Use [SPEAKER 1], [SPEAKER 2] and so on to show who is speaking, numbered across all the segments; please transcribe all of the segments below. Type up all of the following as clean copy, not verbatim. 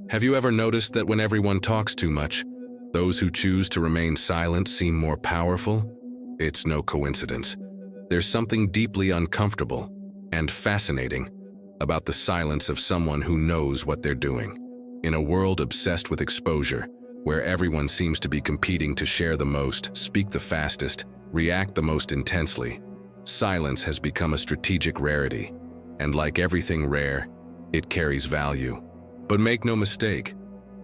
[SPEAKER 1] Have you ever noticed that when everyone talks too much, those who choose to remain silent seem more powerful? It's no coincidence. There's something deeply uncomfortable and fascinating about the silence of someone who knows what they're doing. In a world obsessed with exposure, where everyone seems to be competing to share the most, speak the fastest, react the most intensely, silence has become a strategic rarity. And like everything rare, it carries value. But make no mistake,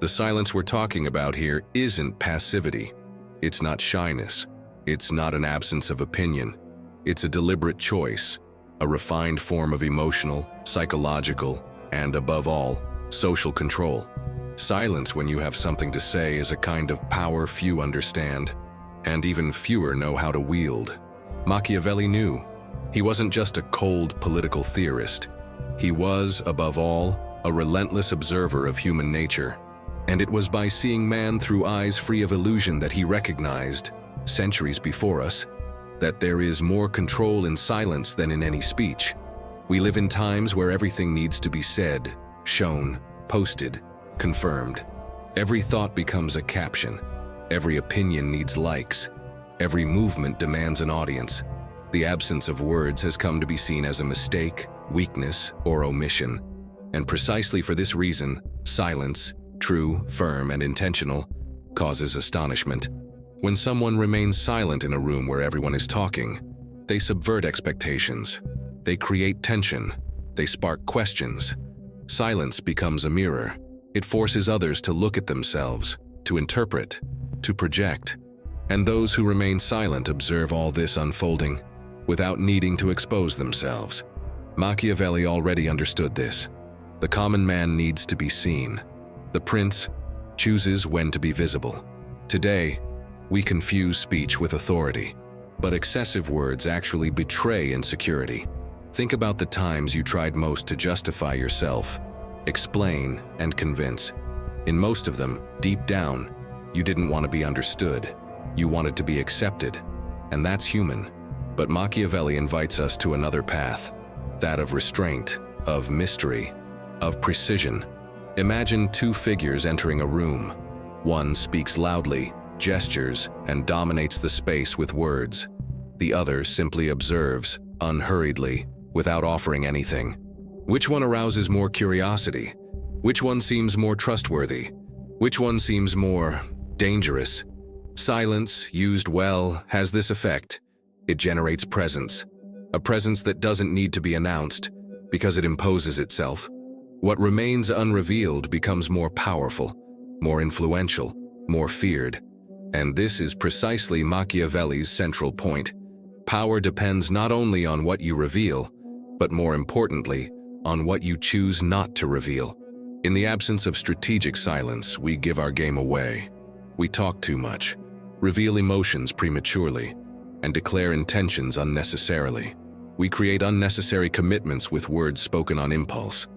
[SPEAKER 1] the silence we're talking about here isn't passivity. It's not shyness. It's not an absence of opinion. It's a deliberate choice, a refined form of emotional, psychological, and above all, social control. Silence when you have something to say is a kind of power few understand, and even fewer know how to wield. Machiavelli knew. He wasn't just a cold political theorist. He was, above all, a relentless observer of human nature. And it was by seeing man through eyes free of illusion that he recognized, centuries before us, that there is more control in silence than in any speech. We live in times where everything needs to be said, shown, posted, confirmed. Every thought becomes a caption. Every opinion needs likes. Every movement demands an audience. The absence of words has come to be seen as a mistake, weakness, or omission. And precisely for this reason, silence, true, firm, and intentional, causes astonishment. When someone remains silent in a room where everyone is talking, they subvert expectations. They create tension. They spark questions. Silence becomes a mirror. It forces others to look at themselves, to interpret, to project. And those who remain silent observe all this unfolding without needing to expose themselves. Machiavelli already understood this. The common man needs to be seen. The prince chooses when to be visible. Today, we confuse speech with authority, but excessive words actually betray insecurity. Think about the times you tried most to justify yourself, explain, and convince. In most of them, deep down, you didn't want to be understood. You wanted to be accepted, and that's human. But Machiavelli invites us to another path, that of restraint, of mystery, of precision. Imagine two figures entering a room. One speaks loudly, gestures, and dominates the space with words. The other simply observes, unhurriedly, without offering anything. Which one arouses more curiosity? Which one seems more trustworthy? Which one seems more dangerous? Silence, used well, has this effect. It generates presence. A presence that doesn't need to be announced, because it imposes itself. What remains unrevealed becomes more powerful, more influential, more feared. And this is precisely Machiavelli's central point. Power depends not only on what you reveal, but more importantly, on what you choose not to reveal. In the absence of strategic silence, we give our game away. We talk too much, reveal emotions prematurely, and declare intentions unnecessarily. We create unnecessary commitments with words spoken on impulse.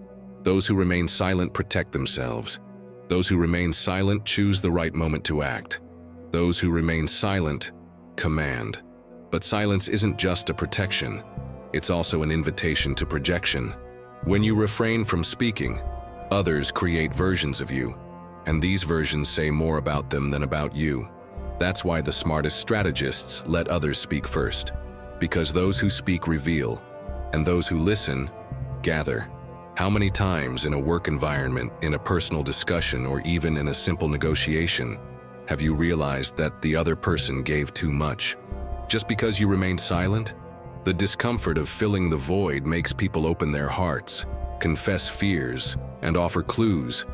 [SPEAKER 1] Those who remain silent protect themselves. Those who remain silent choose the right moment to act. Those who remain silent command. But silence isn't just a protection. It's also an invitation to projection. When you refrain from speaking, others create versions of you, and these versions say more about them than about you. That's why the smartest strategists let others speak first, because those who speak reveal, and those who listen gather. How many times in a work environment, in a personal discussion, or even in a simple negotiation, have you realized that the other person gave too much? Just because you remained silent? The discomfort of filling the void makes people open their hearts, confess fears, and offer clues.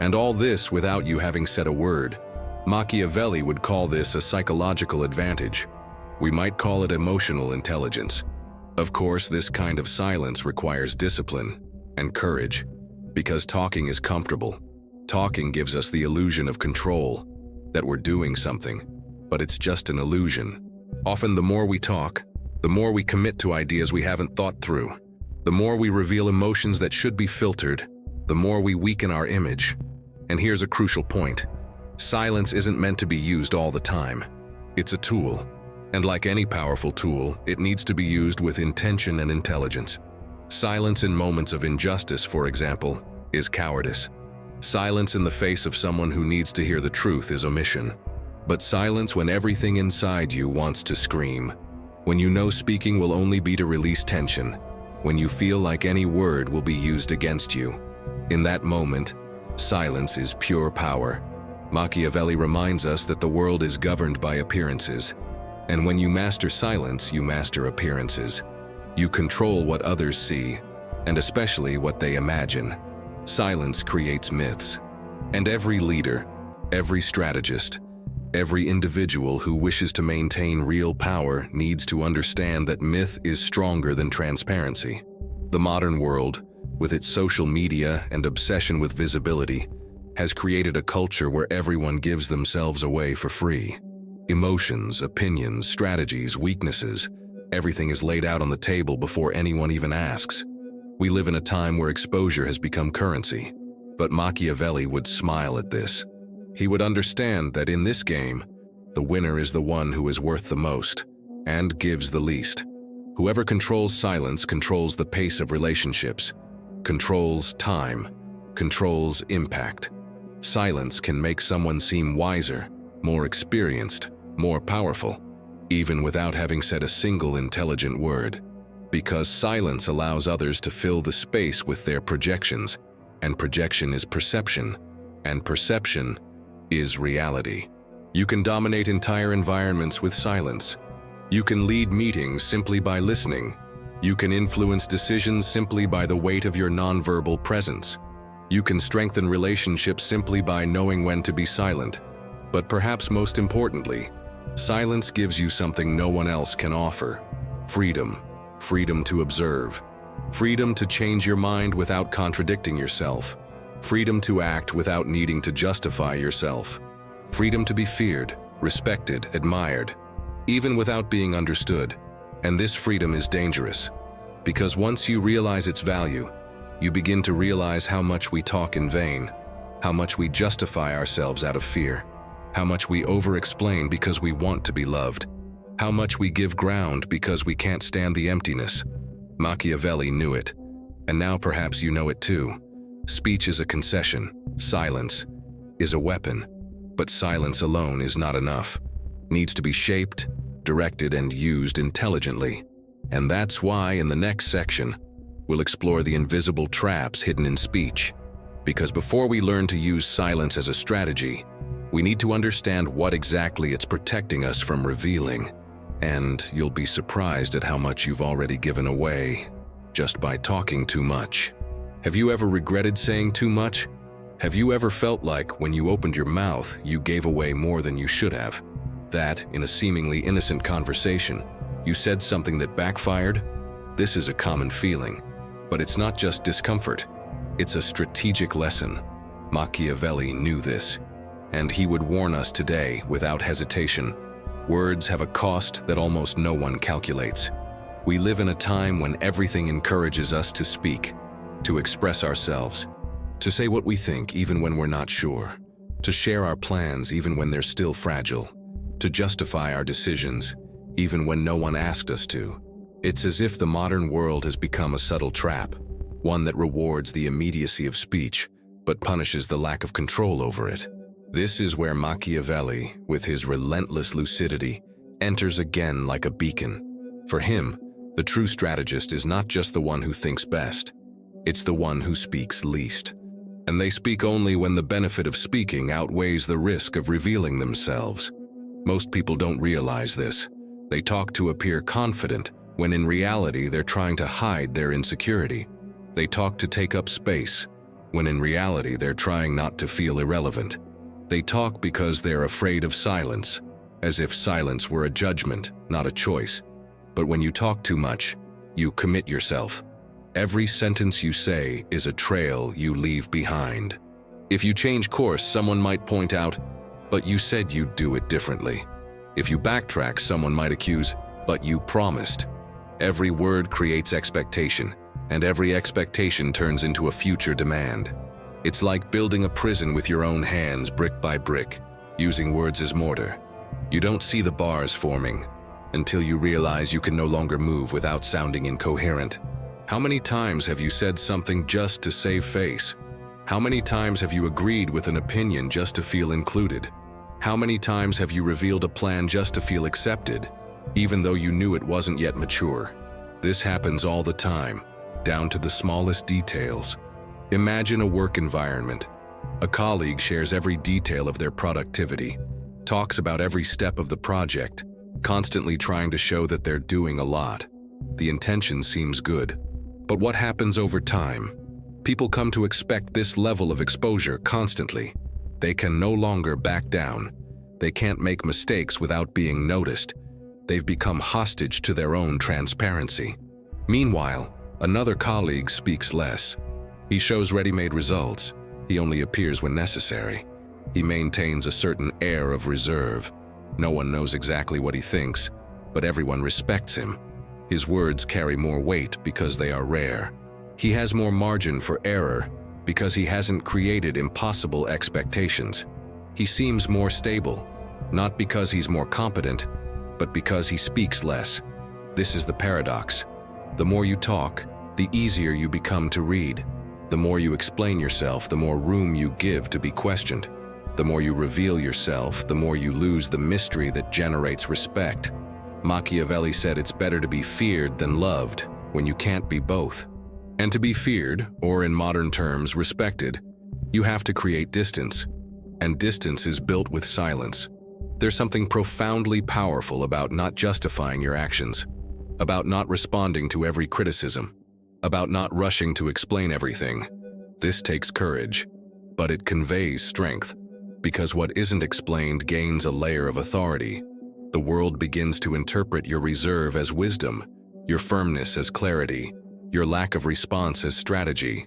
[SPEAKER 1] And all this without you having said a word. Machiavelli would call this a psychological advantage. We might call it emotional intelligence. Of course, this kind of silence requires discipline and courage, because talking is comfortable. Talking gives us the illusion of control, that we're doing something, but it's just an illusion. Often the more we talk, the more we commit to ideas we haven't thought through. The more we reveal emotions that should be filtered, the more we weaken our image. And here's a crucial point. Silence isn't meant to be used all the time. It's a tool. And like any powerful tool, it needs to be used with intention and intelligence. Silence in moments of injustice, for example, is cowardice. Silence in the face of someone who needs to hear the truth is omission. But silence when everything inside you wants to scream. When you know speaking will only be to release tension. When you feel like any word will be used against you. In that moment, silence is pure power. Machiavelli reminds us that the world is governed by appearances. And when you master silence, you master appearances. You control what others see, and especially what they imagine. Silence creates myths. And every leader, every strategist, every individual who wishes to maintain real power needs to understand that myth is stronger than transparency. The modern world, with its social media and obsession with visibility, has created a culture where everyone gives themselves away for free. Emotions, opinions, strategies, weaknesses, everything is laid out on the table before anyone even asks. We live in a time where exposure has become currency, but Machiavelli would smile at this. He would understand that in this game, the winner is the one who is worth the most and gives the least. Whoever controls silence controls the pace of relationships, controls time, controls impact. Silence can make someone seem wiser, more experienced, more powerful, even without having said a single intelligent word. Because silence allows others to fill the space with their projections, and projection is perception, and perception is reality. You can dominate entire environments with silence. You can lead meetings simply by listening. You can influence decisions simply by the weight of your nonverbal presence. You can strengthen relationships simply by knowing when to be silent. But perhaps most importantly, silence gives you something no one else can offer: freedom. Freedom to observe. Freedom to change your mind without contradicting yourself. Freedom to act without needing to justify yourself. Freedom to be feared, respected, admired, even without being understood. And this freedom is dangerous, because once you realize its value, you begin to realize how much we talk in vain, how much we justify ourselves out of fear, how much we over-explain because we want to be loved, how much we give ground because we can't stand the emptiness. Machiavelli knew it, and now perhaps you know it too. Speech is a concession. Silence is a weapon. But silence alone is not enough. Needs to be shaped, directed, and used intelligently. And that's why in the next section, we'll explore the invisible traps hidden in speech. Because before we learn to use silence as a strategy, we need to understand what exactly it's protecting us from revealing. And you'll be surprised at how much you've already given away just by talking too much. Have you ever regretted saying too much? Have you ever felt like when you opened your mouth, you gave away more than you should have? That, in a seemingly innocent conversation, you said something that backfired? This is a common feeling, but it's not just discomfort. It's a strategic lesson. Machiavelli knew this, and he would warn us today without hesitation. Words have a cost that almost no one calculates. We live in a time when everything encourages us to speak, to express ourselves, to say what we think even when we're not sure, to share our plans even when they're still fragile, to justify our decisions even when no one asked us to. It's as if the modern world has become a subtle trap, one that rewards the immediacy of speech but punishes the lack of control over it. This is where Machiavelli, with his relentless lucidity, enters again like a beacon. For him, the true strategist is not just the one who thinks best, it's the one who speaks least. And they speak only when the benefit of speaking outweighs the risk of revealing themselves. Most people don't realize this. They talk to appear confident, when in reality they're trying to hide their insecurity. They talk to take up space, when in reality they're trying not to feel irrelevant. They talk because they're afraid of silence, as if silence were a judgment, not a choice. But when you talk too much, you commit yourself. Every sentence you say is a trail you leave behind. If you change course, someone might point out, "But you said you'd do it differently." If you backtrack, someone might accuse, "But you promised." Every word creates expectation, and every expectation turns into a future demand. It's like building a prison with your own hands, brick by brick, using words as mortar. You don't see the bars forming until you realize you can no longer move without sounding incoherent. How many times have you said something just to save face? How many times have you agreed with an opinion just to feel included? How many times have you revealed a plan just to feel accepted, even though you knew it wasn't yet mature? This happens all the time, down to the smallest details. Imagine a work environment. A colleague shares every detail of their productivity, talks about every step of the project, constantly trying to show that they're doing a lot. The intention seems good. But what happens over time? People come to expect this level of exposure constantly. They can no longer back down. They can't make mistakes without being noticed. They've become hostage to their own transparency. Meanwhile, another colleague speaks less. He shows ready-made results. He only appears when necessary. He maintains a certain air of reserve. No one knows exactly what he thinks, but everyone respects him. His words carry more weight because they are rare. He has more margin for error because he hasn't created impossible expectations. He seems more stable, not because he's more competent, but because he speaks less. This is the paradox. The more you talk, the easier you become to read. The more you explain yourself, the more room you give to be questioned. The more you reveal yourself, the more you lose the mystery that generates respect. Machiavelli said it's better to be feared than loved when you can't be both. And to be feared, or in modern terms, respected, you have to create distance. And distance is built with silence. There's something profoundly powerful about not justifying your actions, about not responding to every criticism, about not rushing to explain everything. This takes courage, but it conveys strength, because what isn't explained gains a layer of authority. The world begins to interpret your reserve as wisdom, your firmness as clarity, your lack of response as strategy.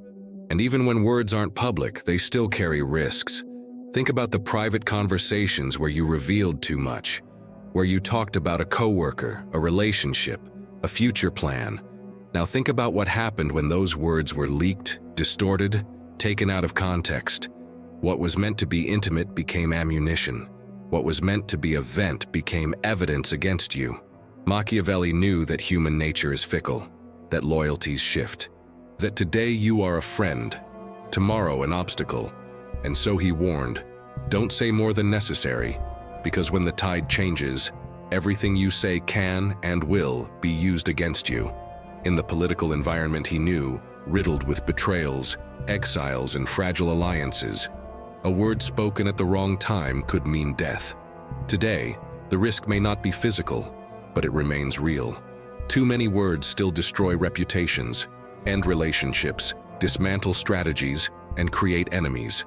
[SPEAKER 1] And even when words aren't public, they still carry risks. Think about the private conversations where you revealed too much, where you talked about a coworker, a relationship, a future plan. Now think about what happened when those words were leaked, distorted, taken out of context. What was meant to be intimate became ammunition. What was meant to be a vent became evidence against you. Machiavelli knew that human nature is fickle, that loyalties shift, that today you are a friend, tomorrow an obstacle. And so he warned, don't say more than necessary, because when the tide changes, everything you say can and will be used against you. In the political environment he knew, riddled with betrayals, exiles, and fragile alliances, a word spoken at the wrong time could mean death. Today, the risk may not be physical, but it remains real. Too many words still destroy reputations, end relationships, dismantle strategies, and create enemies.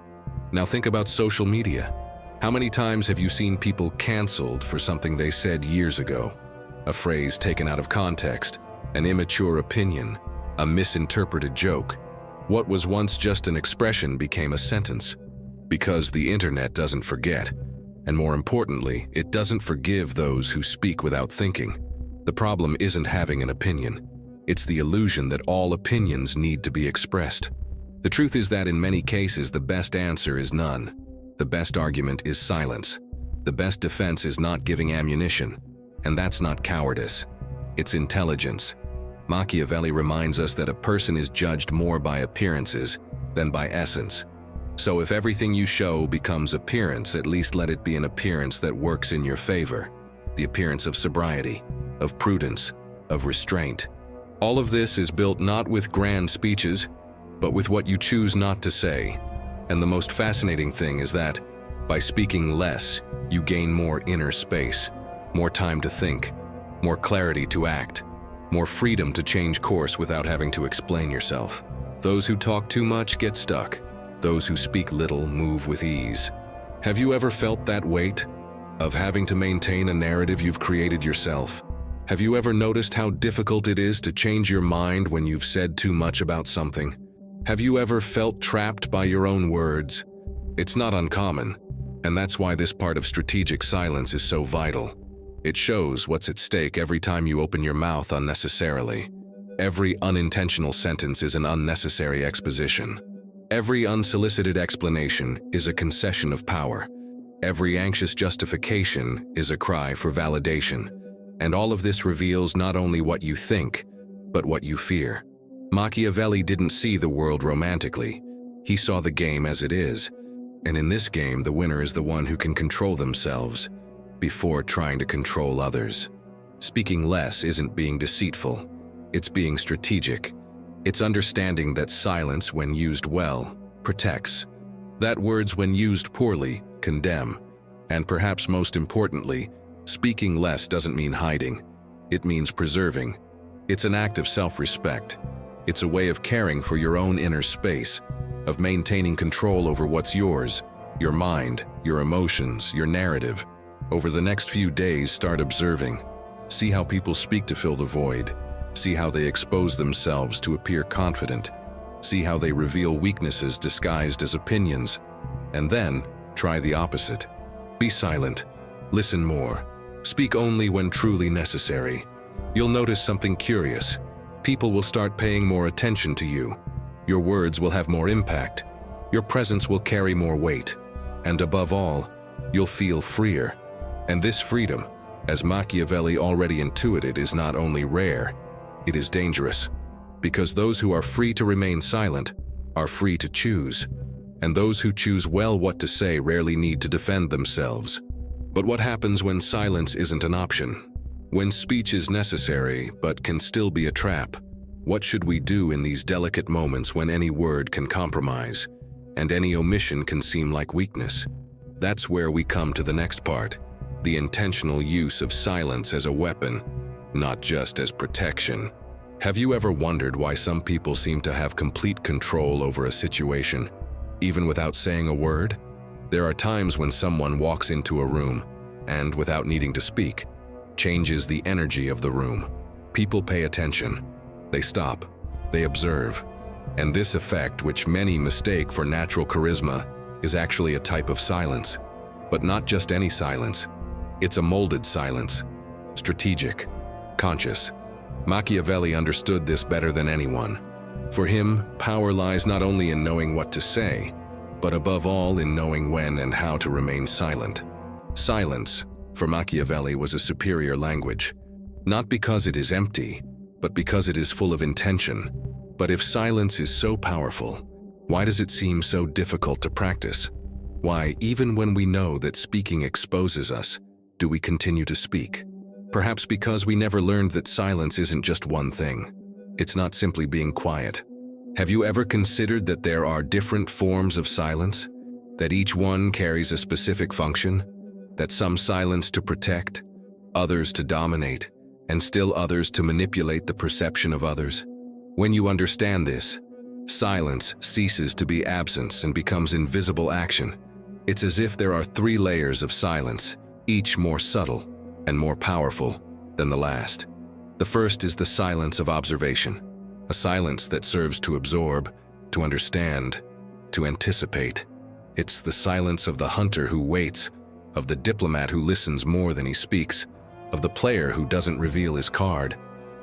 [SPEAKER 1] Now think about social media. How many times have you seen people canceled for something they said years ago? A phrase taken out of context, an immature opinion, a misinterpreted joke. What was once just an expression became a sentence. Because the internet doesn't forget, and more importantly, it doesn't forgive those who speak without thinking. The problem isn't having an opinion. It's the illusion that all opinions need to be expressed. The truth is that in many cases, the best answer is none. The best argument is silence. The best defense is not giving ammunition. And that's not cowardice. It's intelligence. Machiavelli reminds us that a person is judged more by appearances than by essence. So if everything you show becomes appearance, at least let it be an appearance that works in your favor. The appearance of sobriety, of prudence, of restraint. All of this is built not with grand speeches, but with what you choose not to say. And the most fascinating thing is that, by speaking less, you gain more inner space, more time to think, more clarity to act, more freedom to change course without having to explain yourself. Those who talk too much get stuck. Those who speak little move with ease. Have you ever felt that weight of having to maintain a narrative you've created yourself? Have you ever noticed how difficult it is to change your mind when you've said too much about something? Have you ever felt trapped by your own words? It's not uncommon, and that's why this part of strategic silence is so vital. It shows what's at stake every time you open your mouth unnecessarily. Every unintentional sentence is an unnecessary exposition. Every unsolicited explanation is a concession of power. Every anxious justification is a cry for validation. And all of this reveals not only what you think, but what you fear. Machiavelli didn't see the world romantically. He saw the game as it is, and in this game, the winner is the one who can control themselves before trying to control others. Speaking less isn't being deceitful, it's being strategic. It's understanding that silence, when used well, protects. That words, when used poorly, condemn. And perhaps most importantly, speaking less doesn't mean hiding. It means preserving. It's an act of self-respect. It's a way of caring for your own inner space, of maintaining control over what's yours, your mind, your emotions, your narrative. Over the next few days, start observing. See how people speak to fill the void. See how they expose themselves to appear confident. See how they reveal weaknesses disguised as opinions. And then, try the opposite. Be silent. Listen more. Speak only when truly necessary. You'll notice something curious. People will start paying more attention to you. Your words will have more impact. Your presence will carry more weight. And above all, you'll feel freer. And this freedom, as Machiavelli already intuited, is not only rare, it is dangerous. Because those who are free to remain silent are free to choose. And those who choose well what to say rarely need to defend themselves. But what happens when silence isn't an option? When speech is necessary but can still be a trap? What should we do in these delicate moments when any word can compromise and any omission can seem like weakness? That's where we come to the next part, the intentional use of silence as a weapon, not just as protection. Have you ever wondered why some people seem to have complete control over a situation, even without saying a word? There are times when someone walks into a room and, without needing to speak, changes the energy of the room. People pay attention. They stop. They observe. And this effect, which many mistake for natural charisma, is actually a type of silence. But not just any silence. It's a molded silence. Strategic. Conscious. Machiavelli understood this better than anyone. For him, power lies not only in knowing what to say, but above all in knowing when and how to remain silent. Silence, for Machiavelli, was a superior language. Not because it is empty, but because it is full of intention. But if silence is so powerful, why does it seem so difficult to practice? Why, even when we know that speaking exposes us, do we continue to speak? Perhaps because we never learned that silence isn't just one thing. It's not simply being quiet. Have you ever considered that there are different forms of silence? That each one carries a specific function? That some silence to protect, others to dominate, and still others to manipulate the perception of others? When you understand this, silence ceases to be absence and becomes invisible action. It's as if there are 3 layers of silence, each more subtle and more powerful than the last. The first is the silence of observation, a silence that serves to absorb, to understand, to anticipate. It's the silence of the hunter who waits, of the diplomat who listens more than he speaks, of the player who doesn't reveal his card.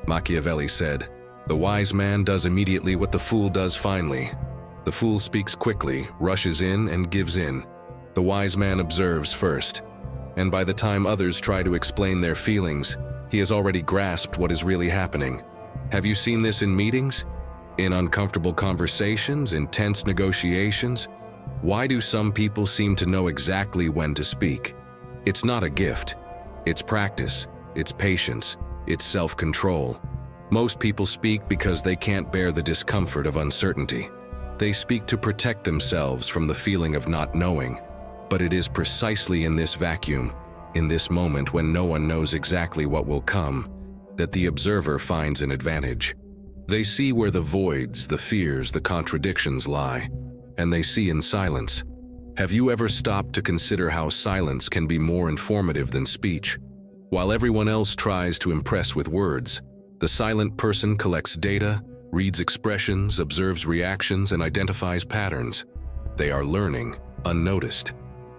[SPEAKER 1] Machiavelli said, "The wise man does immediately what the fool does finally." The fool speaks quickly, rushes in, and gives in. The wise man observes first, and by the time others try to explain their feelings, he has already grasped what is really happening. Have you seen this in meetings? In uncomfortable conversations, in tense negotiations? Why do some people seem to know exactly when to speak? It's not a gift. It's practice. It's patience. It's self-control. Most people speak because they can't bear the discomfort of uncertainty. They speak to protect themselves from the feeling of not knowing. But it is precisely in this vacuum, in this moment when no one knows exactly what will come, that the observer finds an advantage. They see where the voids, the fears, the contradictions lie, and they see in silence. Have you ever stopped to consider how silence can be more informative than speech? While everyone else tries to impress with words, the silent person collects data, reads expressions, observes reactions, and identifies patterns. They are learning, unnoticed.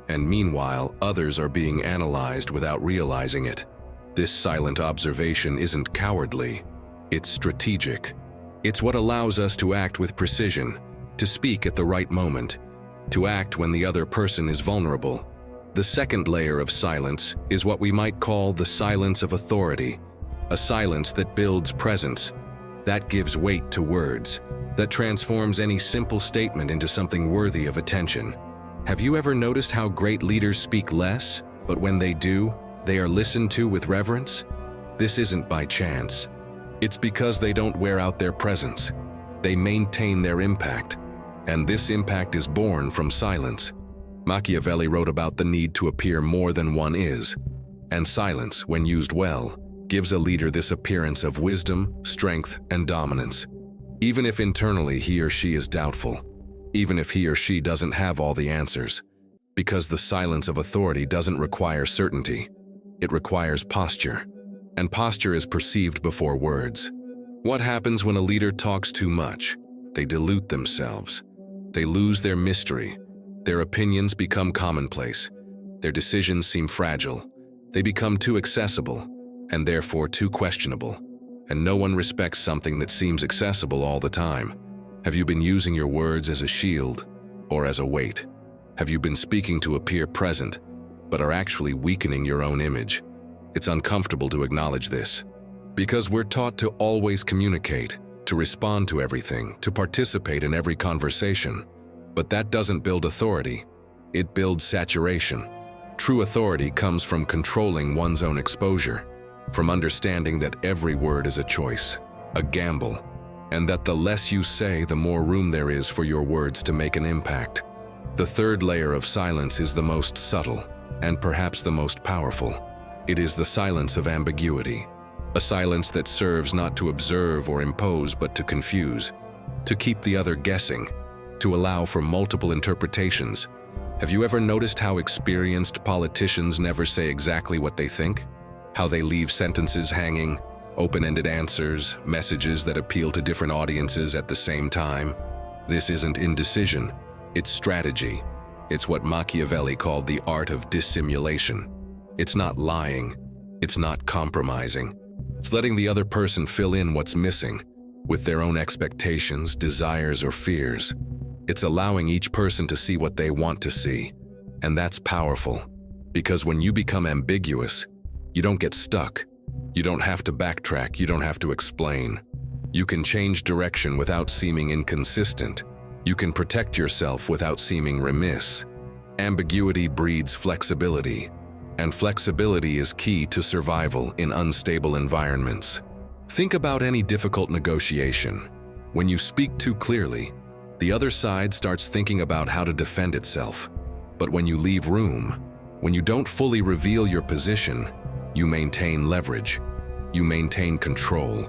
[SPEAKER 1] And meanwhile, others are being analyzed without realizing it. This silent observation isn't cowardly, it's strategic. It's what allows us to act with precision, to speak at the right moment, to act when the other person is vulnerable. The second layer of silence is what we might call the silence of authority, a silence that builds presence, that gives weight to words. that transforms any simple statement into something worthy of attention. Have you ever noticed how great leaders speak less, but when they do, they are listened to with reverence? This isn't by chance. It's because they don't wear out their presence. They maintain their impact, and this impact is born from silence. Machiavelli wrote about the need to appear more than one is, and silence, when used well, gives a leader this appearance of wisdom, strength, and dominance. Even if internally he or she is doubtful, even if he or she doesn't have all the answers, because the silence of authority doesn't require certainty, it requires posture, and posture is perceived before words. What happens when a leader talks too much? They dilute themselves. They lose their mystery. Their opinions become commonplace. Their decisions seem fragile. They become too accessible, and therefore too questionable. And no one respects something that seems accessible all the time. Have you been using your words as a shield or as a weight? Have you been speaking to appear present, but are actually weakening your own image? It's uncomfortable to acknowledge this, because we're taught to always communicate, to respond to everything, to participate in every conversation. But that doesn't build authority. It builds saturation. True authority comes from controlling one's own exposure, from understanding that every word is a choice, a gamble, and that the less you say, the more room there is for your words to make an impact. The third layer of silence is the most subtle, and perhaps the most powerful. It is the silence of ambiguity, a silence that serves not to observe or impose, but to confuse, to keep the other guessing, to allow for multiple interpretations. Have you ever noticed how experienced politicians never say exactly what they think? How they leave sentences hanging, open-ended answers, messages that appeal to different audiences at the same time? This isn't indecision, it's strategy. It's what Machiavelli called the art of dissimulation. It's not lying, it's not compromising. It's letting the other person fill in what's missing, with their own expectations, desires, or fears. It's allowing each person to see what they want to see. And that's powerful, because when you become ambiguous, you don't get stuck. You don't have to backtrack, you don't have to explain. You can change direction without seeming inconsistent. You can protect yourself without seeming remiss. Ambiguity breeds flexibility, and flexibility is key to survival in unstable environments. Think about any difficult negotiation. When you speak too clearly, the other side starts thinking about how to defend itself. But when you leave room, when you don't fully reveal your position, you maintain leverage. You maintain control.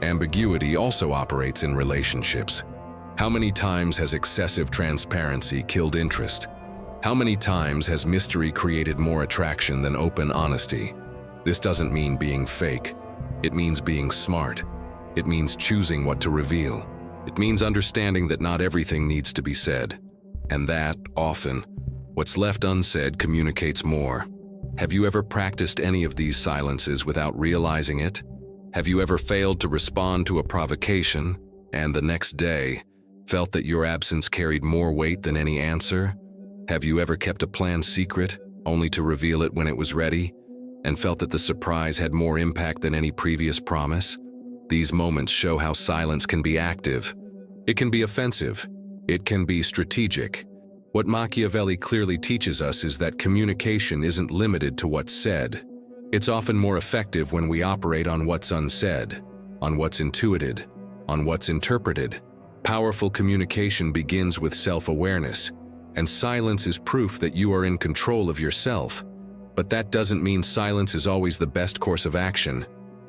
[SPEAKER 1] Ambiguity also operates in relationships. How many times has excessive transparency killed interest? How many times has mystery created more attraction than open honesty? This doesn't mean being fake. It means being smart. It means choosing what to reveal. It means understanding that not everything needs to be said, and that, often, what's left unsaid communicates more. Have you ever practiced any of these silences without realizing it? Have you ever failed to respond to a provocation, and the next day, felt that your absence carried more weight than any answer? Have you ever kept a plan secret, only to reveal it when it was ready, and felt that the surprise had more impact than any previous promise? These moments show how silence can be active. It can be offensive. It can be strategic. What Machiavelli clearly teaches us is that communication isn't limited to what's said. It's often more effective when we operate on what's unsaid, on what's intuited, on what's interpreted. Powerful communication begins with self-awareness, and silence is proof that you are in control of yourself. But that doesn't mean silence is always the best course of action.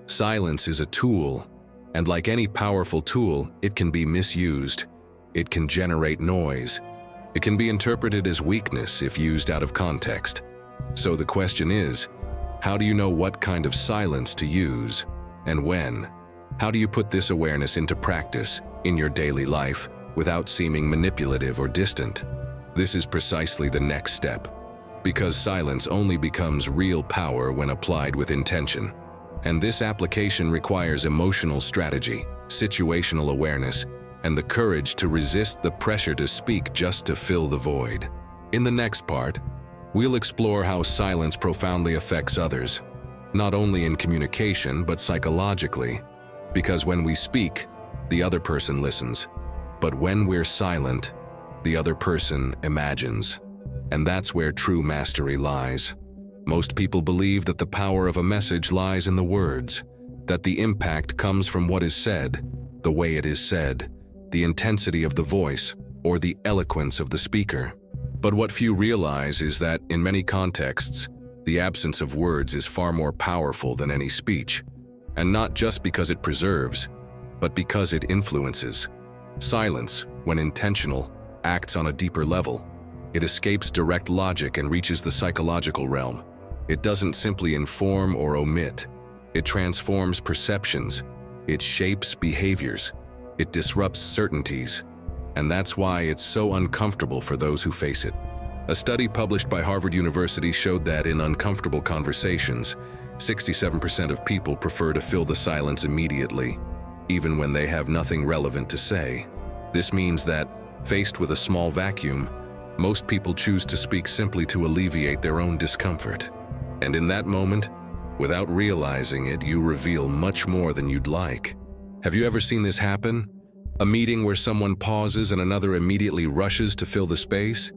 [SPEAKER 1] Silence is a tool, and like any powerful tool, it can be misused. It can generate noise. It can be interpreted as weakness if used out of context. So the question is, how do you know what kind of silence to use, and when? How do you put this awareness into practice in your daily life without seeming manipulative or distant? This is precisely the next step, because silence only becomes real power when applied with intention. And this application requires emotional strategy, situational awareness, and the courage to resist the pressure to speak just to fill the void. In the next part, we'll explore how silence profoundly affects others, not only in communication but psychologically, because when we speak, the other person listens. But when we're silent, the other person imagines. And that's where true mastery lies. Most people believe that the power of a message lies in the words, that the impact comes from what is said, the way it is said, the intensity of the voice, or the eloquence of the speaker. But what few realize is that, in many contexts, the absence of words is far more powerful than any speech. And not just because it preserves, but because it influences. Silence, when intentional, acts on a deeper level. It escapes direct logic and reaches the psychological realm. It doesn't simply inform or omit. It transforms perceptions. It shapes behaviors. It disrupts certainties. And that's why it's so uncomfortable for those who face it. A study published by Harvard University showed that in uncomfortable conversations, 67% of people prefer to fill the silence immediately, even when they have nothing relevant to say. This means that, faced with a small vacuum, most people choose to speak simply to alleviate their own discomfort. And in that moment, without realizing it, you reveal much more than you'd like. Have you ever seen this happen? A meeting where someone pauses and another immediately rushes to fill the space?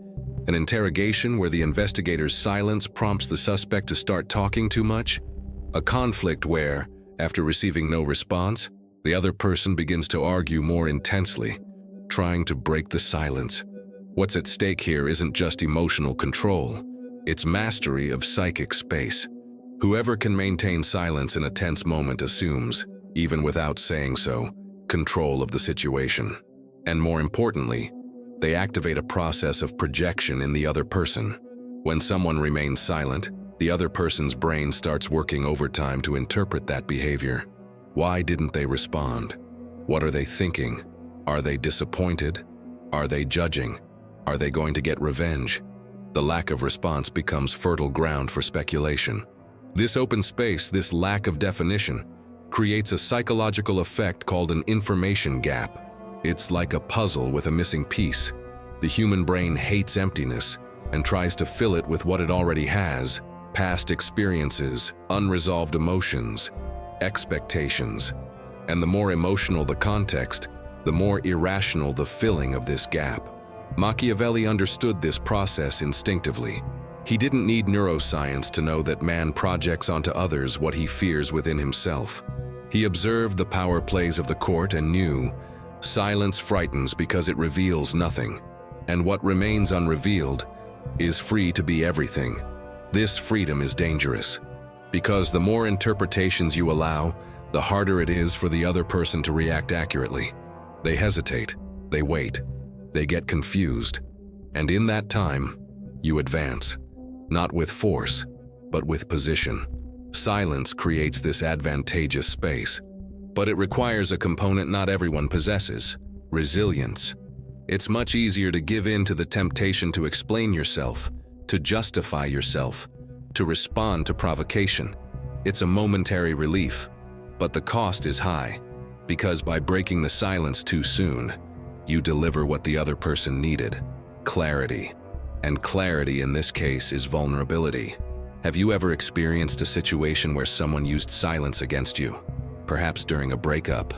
[SPEAKER 1] An interrogation where the investigator's silence prompts the suspect to start talking too much? A conflict where, after receiving no response, the other person begins to argue more intensely, trying to break the silence. What's at stake here isn't just emotional control, it's mastery of psychic space. Whoever can maintain silence in a tense moment assumes, even without saying so, control of the situation. And more importantly, they activate a process of projection in the other person. When someone remains silent, the other person's brain starts working overtime to interpret that behavior. Why didn't they respond? What are they thinking? Are they disappointed? Are they judging? Are they going to get revenge? The lack of response becomes fertile ground for speculation. This open space, this lack of definition, creates a psychological effect called an information gap. It's like a puzzle with a missing piece. The human brain hates emptiness and tries to fill it with what it already has: past experiences, unresolved emotions, expectations. And the more emotional the context, the more irrational the filling of this gap. Machiavelli understood this process instinctively. He didn't need neuroscience to know that man projects onto others what he fears within himself. He observed the power plays of the court and knew, silence frightens because it reveals nothing, and what remains unrevealed is free to be everything. This freedom is dangerous, because the more interpretations you allow, the harder it is for the other person to react accurately. They hesitate, they wait, they get confused, and in that time, you advance, not with force, but with position. Silence creates this advantageous space, but it requires a component not everyone possesses: resilience. It's much easier to give in to the temptation to explain yourself, to justify yourself, to respond to provocation. It's a momentary relief, but the cost is high, because by breaking the silence too soon, you deliver what the other person needed: clarity. And clarity in this case is vulnerability. Have you ever experienced a situation where someone used silence against you? Perhaps during a breakup,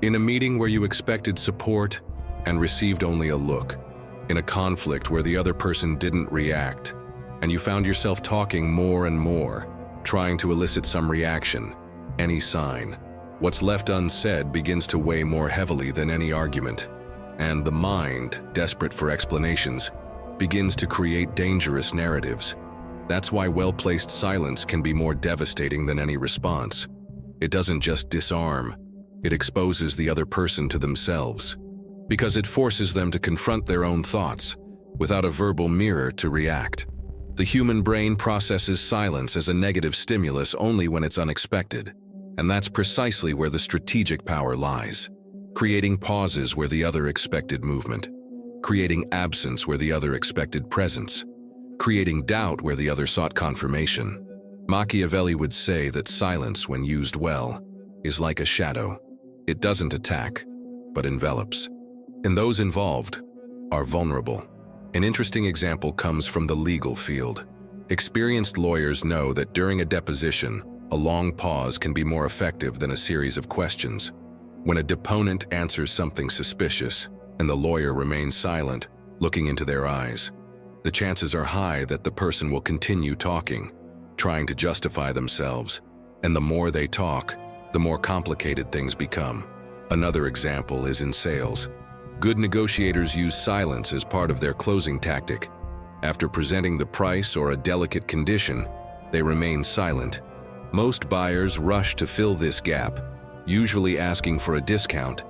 [SPEAKER 1] in a meeting where you expected support and received only a look, in a conflict where the other person didn't react, and you found yourself talking more and more, trying to elicit some reaction, any sign. What's left unsaid begins to weigh more heavily than any argument, and the mind, desperate for explanations, begins to create dangerous narratives. That's why well-placed silence can be more devastating than any response. It doesn't just disarm, it exposes the other person to themselves, because it forces them to confront their own thoughts without a verbal mirror to react. The human brain processes silence as a negative stimulus only when it's unexpected, and that's precisely where the strategic power lies: creating pauses where the other expected movement, creating absence where the other expected presence, creating doubt where the other sought confirmation. Machiavelli would say that silence, when used well, is like a shadow. It doesn't attack, but envelops. And those involved are vulnerable. An interesting example comes from the legal field. Experienced lawyers know that during a deposition, a long pause can be more effective than a series of questions. When a deponent answers something suspicious, and the lawyer remains silent, looking into their eyes. The chances are high that the person will continue talking, trying to justify themselves, and the more they talk, the more complicated things become. Another example is in sales. Good negotiators use silence as part of their closing tactic. After presenting the price or a delicate condition, they remain silent. Most buyers rush to fill this gap, usually asking for a discount,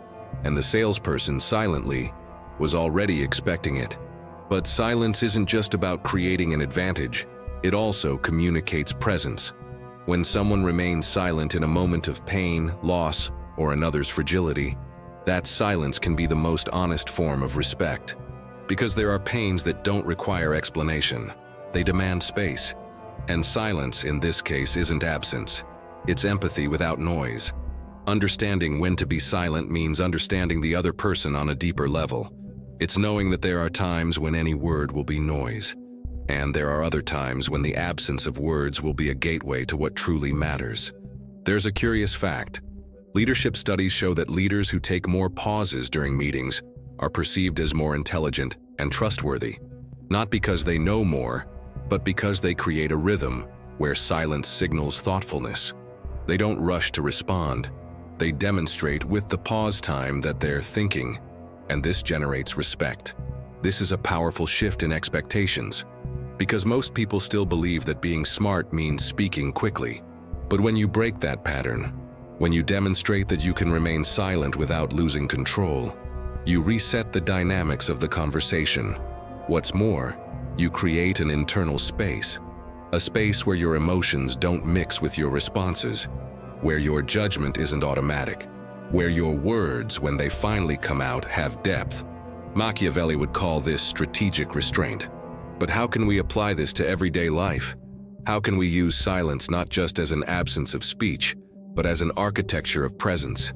[SPEAKER 1] and the salesperson silently was already expecting it. But silence isn't just about creating an advantage, it also communicates presence. When someone remains silent in a moment of pain, loss, or another's fragility, that silence can be the most honest form of respect. Because there are pains that don't require explanation, they demand space. And silence in this case isn't absence, it's empathy without noise. Understanding when to be silent means understanding the other person on a deeper level. It's knowing that there are times when any word will be noise, and there are other times when the absence of words will be a gateway to what truly matters. There's a curious fact. Leadership studies show that leaders who take more pauses during meetings are perceived as more intelligent and trustworthy, not because they know more, but because they create a rhythm where silence signals thoughtfulness. They don't rush to respond. They demonstrate with the pause time that they're thinking, and this generates respect. This is a powerful shift in expectations, because most people still believe that being smart means speaking quickly. But when you break that pattern, when you demonstrate that you can remain silent without losing control, you reset the dynamics of the conversation. What's more, you create an internal space, a space where your emotions don't mix with your responses, where your judgment isn't automatic, where your words, when they finally come out, have depth. Machiavelli would call this strategic restraint. But how can we apply this to everyday life? How can we use silence not just as an absence of speech, but as an architecture of presence?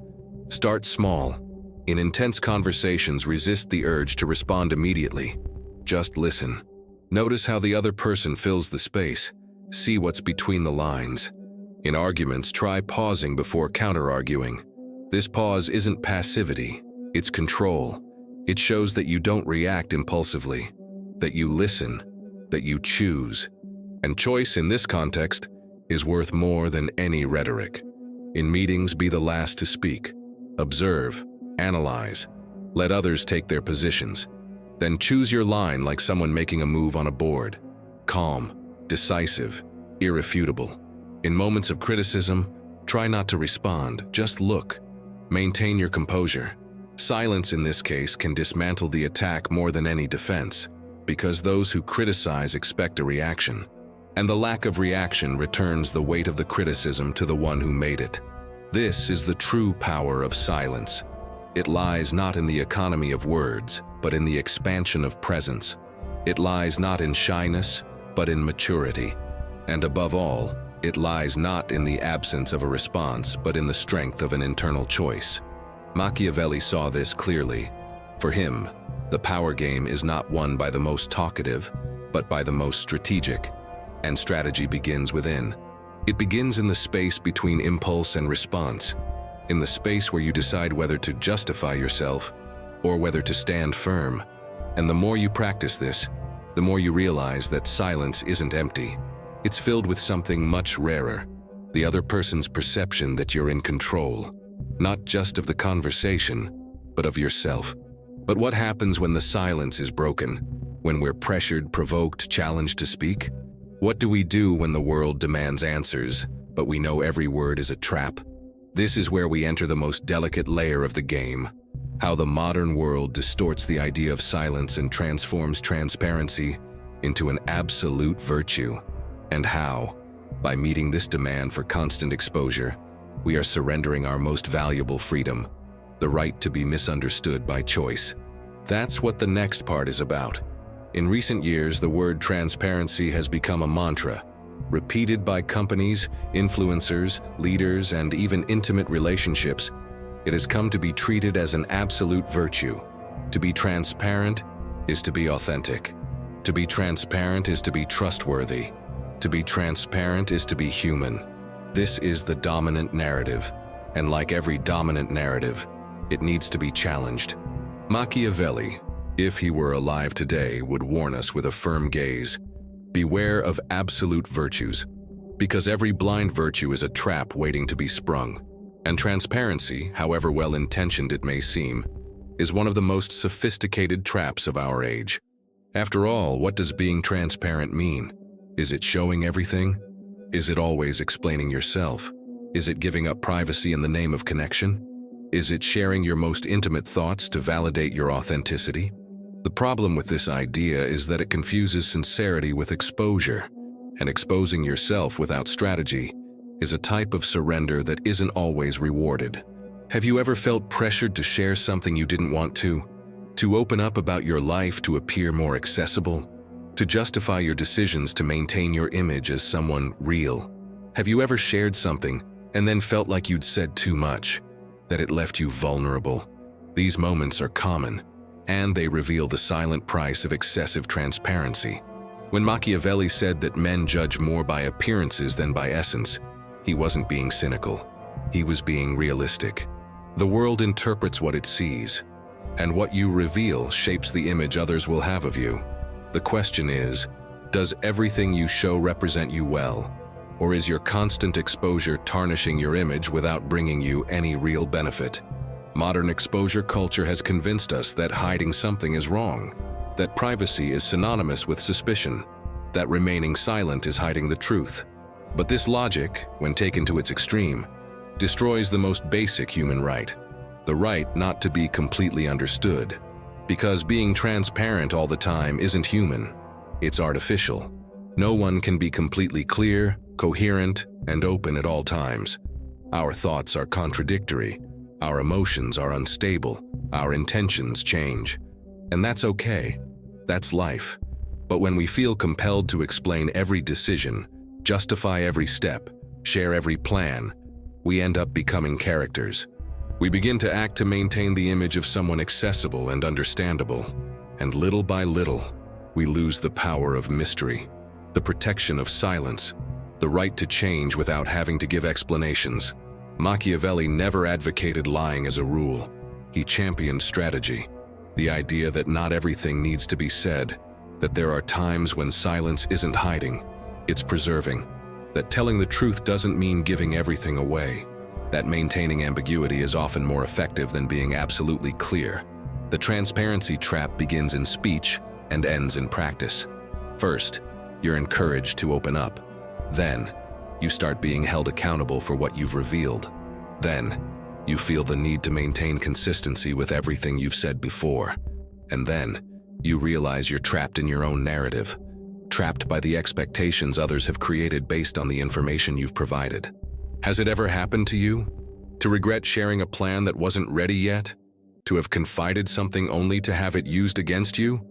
[SPEAKER 1] Start small. In intense conversations, resist the urge to respond immediately. Just listen. Notice how the other person fills the space. See what's between the lines. In arguments, try pausing before counter-arguing. This pause isn't passivity, it's control. It shows that you don't react impulsively, that you listen, that you choose. And choice in this context is worth more than any rhetoric. In meetings, be the last to speak. Observe, analyze, let others take their positions. Then choose your line like someone making a move on a board. Calm, decisive, irrefutable. In moments of criticism, try not to respond, just look. Maintain your composure. Silence in this case can dismantle the attack more than any defense, because those who criticize expect a reaction. And the lack of reaction returns the weight of the criticism to the one who made it. This is the true power of silence. It lies not in the economy of words, but in the expansion of presence. It lies not in shyness, but in maturity. And above all, it lies not in the absence of a response, but in the strength of an internal choice. Machiavelli saw this clearly. For him, the power game is not won by the most talkative, but by the most strategic. And strategy begins within. It begins in the space between impulse and response, in the space where you decide whether to justify yourself or whether to stand firm. And the more you practice this, the more you realize that silence isn't empty. It's filled with something much rarer, the other person's perception that you're in control, not just of the conversation, but of yourself. But what happens when the silence is broken, when we're pressured, provoked, challenged to speak? What do we do when the world demands answers, but we know every word is a trap? This is where we enter the most delicate layer of the game, how the modern world distorts the idea of silence and transforms transparency into an absolute virtue, and how, by meeting this demand for constant exposure, we are surrendering our most valuable freedom, the right to be misunderstood by choice. That's what the next part is about. In recent years, the word transparency has become a mantra, repeated by companies, influencers, leaders, and even intimate relationships. It has come to be treated as an absolute virtue. To be transparent is to be authentic. To be transparent is to be trustworthy. To be transparent is to be human. This is the dominant narrative, and like every dominant narrative, it needs to be challenged. Machiavelli, if he were alive today, would warn us with a firm gaze. Beware of absolute virtues, because every blind virtue is a trap waiting to be sprung. And transparency, however well-intentioned it may seem, is one of the most sophisticated traps of our age. After all, what does being transparent mean? Is it showing everything? Is it always explaining yourself? Is it giving up privacy in the name of connection? Is it sharing your most intimate thoughts to validate your authenticity? The problem with this idea is that it confuses sincerity with exposure, and exposing yourself without strategy is a type of surrender that isn't always rewarded. Have you ever felt pressured to share something you didn't want to? To open up about your life to appear more accessible? To justify your decisions to maintain your image as someone real? Have you ever shared something and then felt like you'd said too much, that it left you vulnerable? These moments are common, and they reveal the silent price of excessive transparency. When Machiavelli said that men judge more by appearances than by essence, he wasn't being cynical. He was being realistic. The world interprets what it sees, and what you reveal shapes the image others will have of you. The question is, does everything you show represent you well, or is your constant exposure tarnishing your image without bringing you any real benefit? Modern exposure culture has convinced us that hiding something is wrong, that privacy is synonymous with suspicion, that remaining silent is hiding the truth. But this logic, when taken to its extreme, destroys the most basic human right, the right not to be completely understood. Because being transparent all the time isn't human, it's artificial. No one can be completely clear, coherent, and open at all times. Our thoughts are contradictory, our emotions are unstable, our intentions change. And that's okay. That's life. But when we feel compelled to explain every decision, justify every step, share every plan, we end up becoming characters. We begin to act to maintain the image of someone accessible and understandable. And little by little, we lose the power of mystery, the protection of silence, the right to change without having to give explanations. Machiavelli never advocated lying as a rule. He championed strategy, the idea that not everything needs to be said, that there are times when silence isn't hiding, it's preserving, that telling the truth doesn't mean giving everything away, that maintaining ambiguity is often more effective than being absolutely clear. The transparency trap begins in speech and ends in practice. First, you're encouraged to open up. Then, you start being held accountable for what you've revealed. Then, you feel the need to maintain consistency with everything you've said before. And then, you realize you're trapped in your own narrative, trapped by the expectations others have created based on the information you've provided. Has it ever happened to you? To regret sharing a plan that wasn't ready yet? To have confided something only to have it used against you?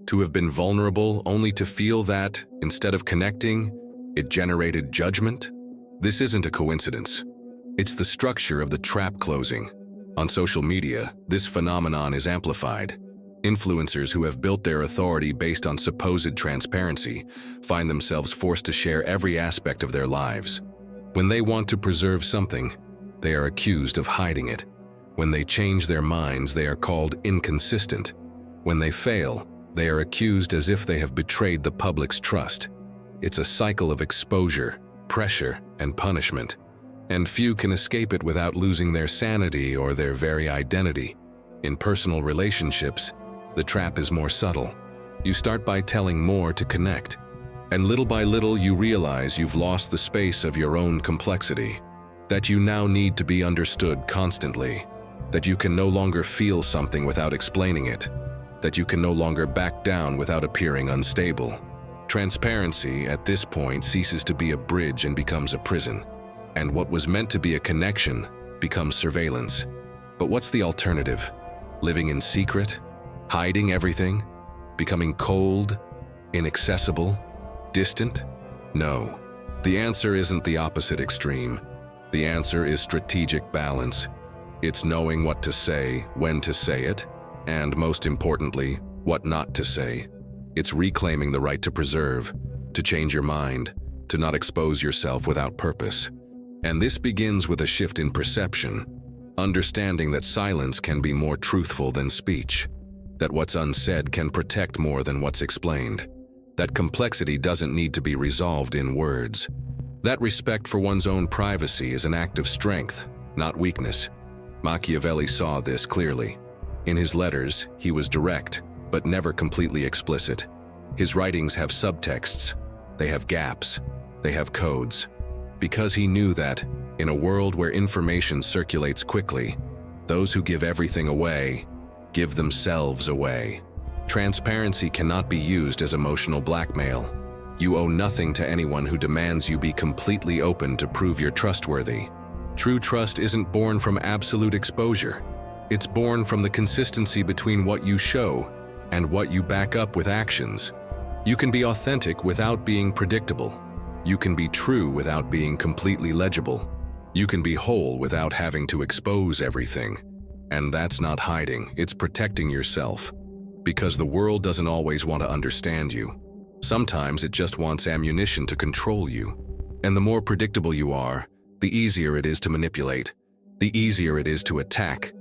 [SPEAKER 1] To have been vulnerable only to feel that, instead of connecting, it generated judgment? This isn't a coincidence. It's the structure of the trap closing. On social media, this phenomenon is amplified. Influencers who have built their authority based on supposed transparency find themselves forced to share every aspect of their lives. When they want to preserve something, they are accused of hiding it. When they change their minds, they are called inconsistent. When they fail, they are accused as if they have betrayed the public's trust. It's a cycle of exposure, pressure, and punishment, and few can escape it without losing their sanity or their very identity. In personal relationships, the trap is more subtle. You start by telling more to connect, and little by little you realize you've lost the space of your own complexity, that you now need to be understood constantly, that you can no longer feel something without explaining it, that you can no longer back down without appearing unstable. Transparency at this point ceases to be a bridge and becomes a prison, and what was meant to be a connection becomes surveillance. But what's the alternative? Living in secret? Hiding everything? Becoming cold? Inaccessible? Distant? No. The answer isn't the opposite extreme. The answer is strategic balance. It's knowing what to say, when to say it, and most importantly, what not to say. It's reclaiming the right to preserve, to change your mind, to not expose yourself without purpose. And this begins with a shift in perception. understanding that silence can be more truthful than speech, that what's unsaid can protect more than what's explained, that complexity doesn't need to be resolved in words, that respect for one's own privacy is an act of strength, not weakness. Machiavelli saw this clearly. In his letters, he was direct, but never completely explicit. His writings have subtexts, they have gaps, they have codes, because he knew that, in a world where information circulates quickly, those who give everything away give themselves away. Transparency cannot be used as emotional blackmail. You owe nothing to anyone who demands you be completely open to prove you're trustworthy. True trust isn't born from absolute exposure. It's born from the consistency between what you show and what you back up with actions. You can be authentic without being predictable. You can be true without being completely legible. You can be whole without having to expose everything. And that's not hiding, it's protecting yourself. Because the world doesn't always want to understand you. Sometimes it just wants ammunition to control you. And the more predictable you are, the easier it is to manipulate. The easier it is to attack.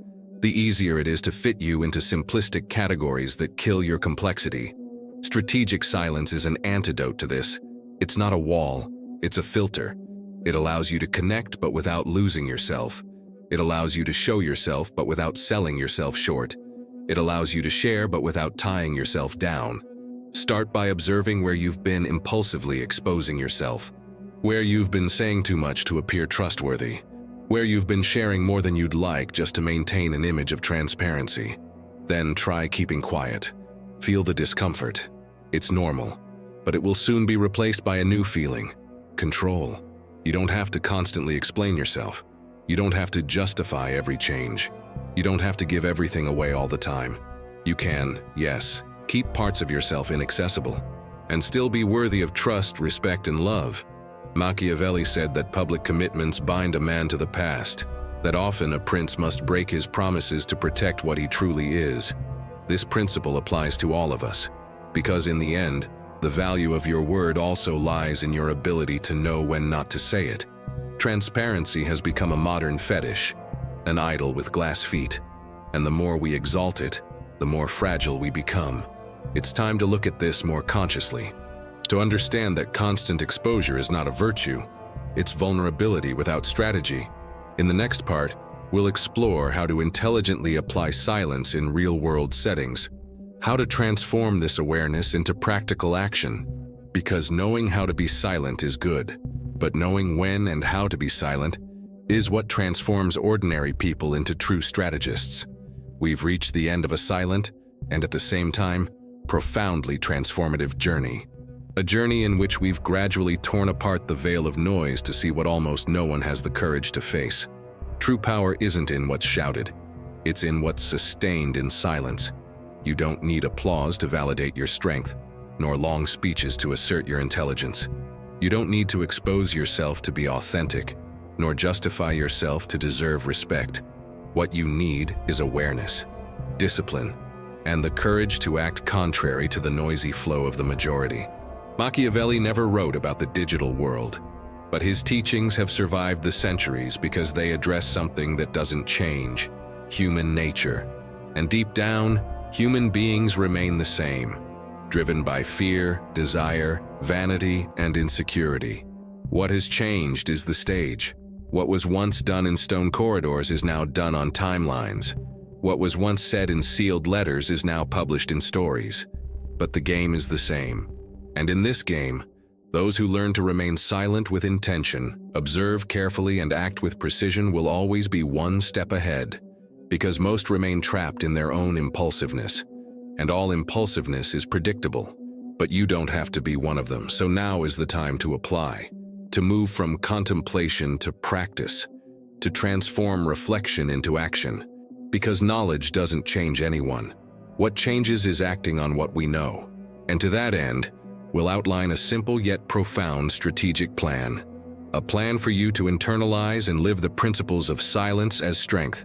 [SPEAKER 1] The easier it is to fit you into simplistic categories that kill your complexity. Strategic silence is an antidote to this. It's not a wall, it's a filter. It allows you to connect but without losing yourself. It allows you to show yourself but without selling yourself short. It allows you to share but without tying yourself down. Start by observing where you've been impulsively exposing yourself. Where you've been saying too much to appear trustworthy. Where you've been sharing more than you'd like just to maintain an image of transparency. Then try keeping quiet. Feel the discomfort. It's normal, but it will soon be replaced by a new feeling: control. You don't have to constantly explain yourself. You don't have to justify every change. You don't have to give everything away all the time. You can, yes, keep parts of yourself inaccessible, and still be worthy of trust, respect, and love. Machiavelli said that public commitments bind a man to the past, that often a prince must break his promises to protect what he truly is. This principle applies to all of us, because in the end, the value of your word also lies in your ability to know when not to say it. Transparency has become a modern fetish, an idol with glass feet, and the more we exalt it, the more fragile we become. It's time to look at this more consciously, to understand that constant exposure is not a virtue, it's vulnerability without strategy. In the next part, we'll explore how to intelligently apply silence in real-world settings, how to transform this awareness into practical action, because knowing how to be silent is good, but knowing when and how to be silent is what transforms ordinary people into true strategists. We've reached the end of a silent, and at the same time, profoundly transformative journey. A journey in which we've gradually torn apart the veil of noise to see what almost no one has the courage to face. True power isn't in what's shouted, it's in what's sustained in silence. You don't need applause to validate your strength, nor long speeches to assert your intelligence. You don't need to expose yourself to be authentic, nor justify yourself to deserve respect. What you need is awareness, discipline, and the courage to act contrary to the noisy flow of the majority. Machiavelli never wrote about the digital world, but his teachings have survived the centuries because they address something that doesn't change: human nature. And deep down, human beings remain the same, driven by fear, desire, vanity, and insecurity. What has changed is the stage. What was once done in stone corridors is now done on timelines. What was once said in sealed letters is now published in stories. But the game is the same. And in this game, those who learn to remain silent with intention, observe carefully, and act with precision will always be one step ahead. Because most remain trapped in their own impulsiveness. And all impulsiveness is predictable. But you don't have to be one of them, so now is the time to apply. To move from contemplation to practice. To transform reflection into action. Because knowledge doesn't change anyone. What changes is acting on what we know. And to that end, we'll outline a simple yet profound strategic plan. A plan for you to internalize and live the principles of silence as strength.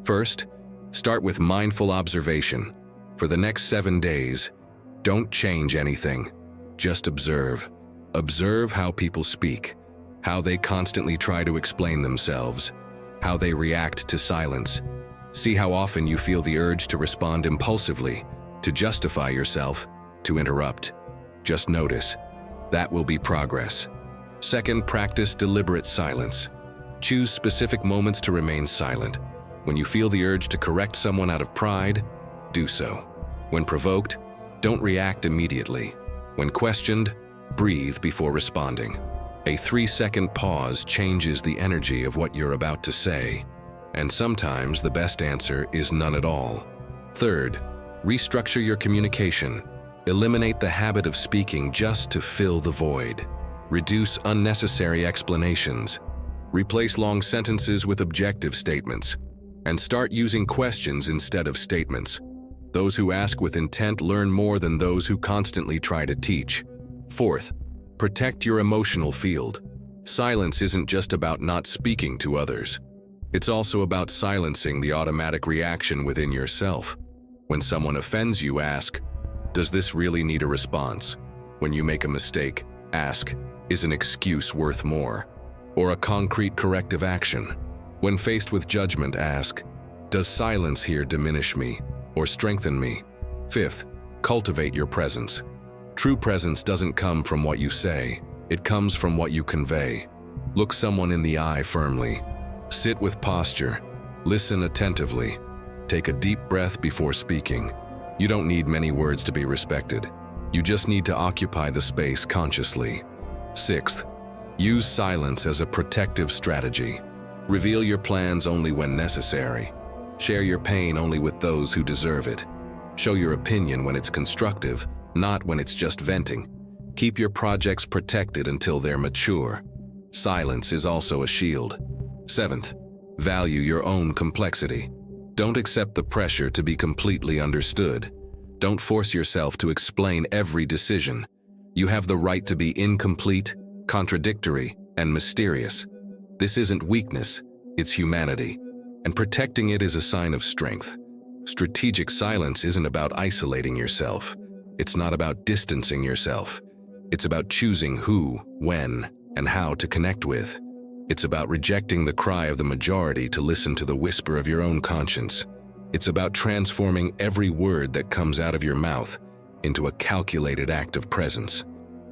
[SPEAKER 1] First, start with mindful observation. For the next 7 days, don't change anything. Just observe. Observe how people speak, how they constantly try to explain themselves, how they react to silence. See how often you feel the urge to respond impulsively, to justify yourself, to interrupt. Just notice. That will be progress. Second, practice deliberate silence. Choose specific moments to remain silent. When you feel the urge to correct someone out of pride, do so. When provoked, don't react immediately. When questioned, breathe before responding. A 3-second pause changes the energy of what you're about to say, and sometimes the best answer is none at all. Third, restructure your communication. Eliminate the habit of speaking just to fill the void. Reduce unnecessary explanations. Replace long sentences with objective statements, and start using questions instead of statements. Those who ask with intent learn more than those who constantly try to teach. Fourth, protect your emotional field. Silence isn't just about not speaking to others. It's also about silencing the automatic reaction within yourself. When someone offends you, ask, does this really need a response? When you make a mistake, ask, is an excuse worth more? Or a concrete corrective action? When faced with judgment, ask, does silence here diminish me or strengthen me? Fifth, cultivate your presence. True presence doesn't come from what you say, it comes from what you convey. Look someone in the eye firmly. Sit with posture. Listen attentively. Take a deep breath before speaking. You don't need many words to be respected. You just need to occupy the space consciously. Sixth, use silence as a protective strategy. Reveal your plans only when necessary. Share your pain only with those who deserve it. Show your opinion when it's constructive, not when it's just venting. Keep your projects protected until they're mature. Silence is also a shield. Seventh, value your own complexity. Don't accept the pressure to be completely understood. Don't force yourself to explain every decision. You have the right to be incomplete, contradictory, and mysterious. This isn't weakness, it's humanity. And protecting it is a sign of strength. Strategic silence isn't about isolating yourself. It's not about distancing yourself. It's about choosing who, when, and how to connect with. It's about rejecting the cry of the majority to listen to the whisper of your own conscience. It's about transforming every word that comes out of your mouth into a calculated act of presence.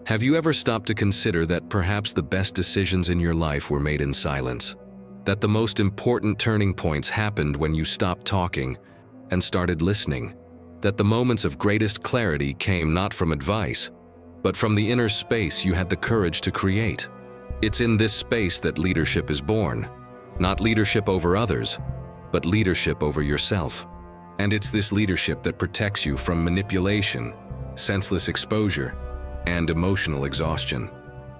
[SPEAKER 1] Have you ever stopped to consider that perhaps the best decisions in your life were made in silence? That the most important turning points happened when you stopped talking and started listening? That the moments of greatest clarity came not from advice, but from the inner space you had the courage to create? It's in this space that leadership is born. Not leadership over others, but leadership over yourself. And it's this leadership that protects you from manipulation, senseless exposure, and emotional exhaustion.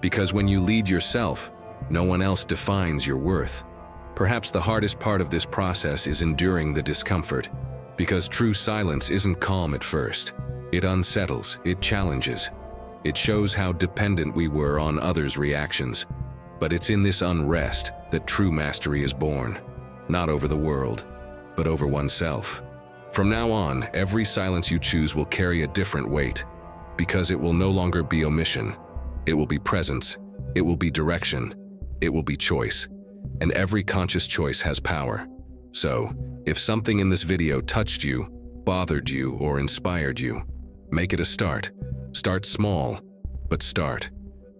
[SPEAKER 1] Because when you lead yourself, no one else defines your worth. Perhaps the hardest part of this process is enduring the discomfort, because true silence isn't calm at first. It unsettles, it challenges. It shows how dependent we were on others' reactions. But it's in this unrest that true mastery is born. Not over the world, but over oneself. From now on, every silence you choose will carry a different weight, because it will no longer be omission. It will be presence. It will be direction. It will be choice. And every conscious choice has power. So, if something in this video touched you, bothered you, or inspired you, make it a start. Start small, but start.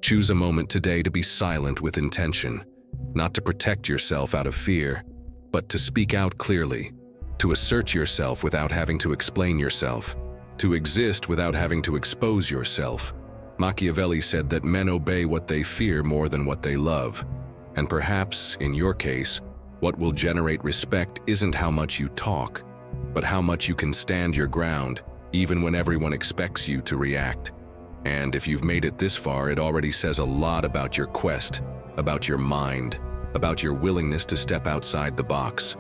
[SPEAKER 1] Choose a moment today to be silent with intention, not to protect yourself out of fear, but to speak out clearly, to assert yourself without having to explain yourself, to exist without having to expose yourself. Machiavelli said that men obey what they fear more than what they love. And perhaps, in your case, what will generate respect isn't how much you talk, but how much you can stand your ground, even when everyone expects you to react. And if you've made it this far, it already says a lot about your quest, about your mind, about your willingness to step outside the box.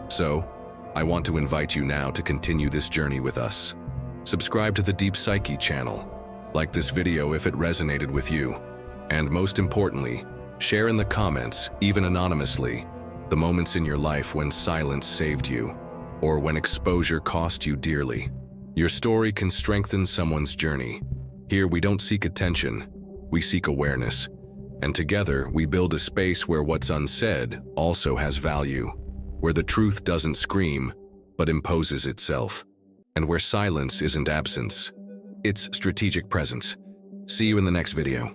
[SPEAKER 1] So, I want to invite you now to continue this journey with us. Subscribe to the Deep Psyche channel. Like this video if it resonated with you. And most importantly, share in the comments, even anonymously, the moments in your life when silence saved you, or when exposure cost you dearly. Your story can strengthen someone's journey. Here we don't seek attention, we seek awareness. And together, we build a space where what's unsaid also has value, where the truth doesn't scream, but imposes itself, and where silence isn't absence, it's strategic presence. See you in the next video.